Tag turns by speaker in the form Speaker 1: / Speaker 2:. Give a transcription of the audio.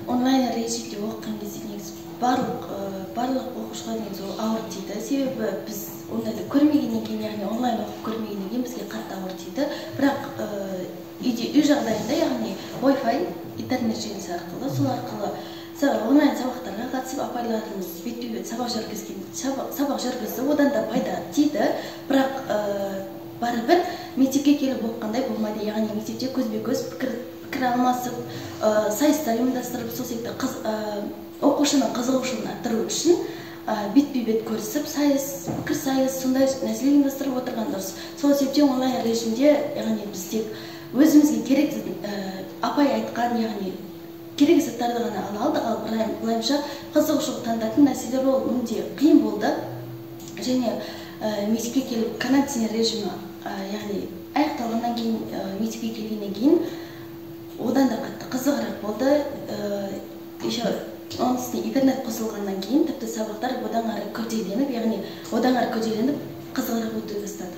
Speaker 1: онлайн режимде оқыған кезде негізі барлық оқушылар негізі ауыр тиді. Себебі біз ондайды көрмегеннен кейін, яғни онлайн оқып көрмегеннен кейін бізге қатты ауыр тиді. Бірақ үй жағдайында, яғни Wi-Fi, интернет желісі арқылы, сол арқылы онлайн сабақтарға қатысып, апайларымыз бетпе-бет сабақ жүргізді, одан да пайда тиді. Бірақ барыбір мектепке келіп оқығандай болмайды, яғни мектепте көзбе-көз пікір алмасып, сайыстар ұйымдастырып, сол секілді оқушының қызығушылығын арттыру үшін бетпе-бет көрісіп, пікір сайыс, сондай нәрселер ұйымдастырып отырған дұрыс. Сол себептен онлайн режимде, яғни біз тек өзімізге керек апай айтқан, яғни керек заттарды ғана ала алдық, ал былайша қызығушылық танытатын нәрселер ол мүлде қиын болды. Және мектепке келіп карантин режимі, яғни аяқталғаннан кейін, мектепке келгеннен кейін одан да қатты қызығырақ болды. Оның үстіне интернет қосылғаннан кейін тіпті сабақтар одан ары күрделеніп, қызығырақ өте бастады.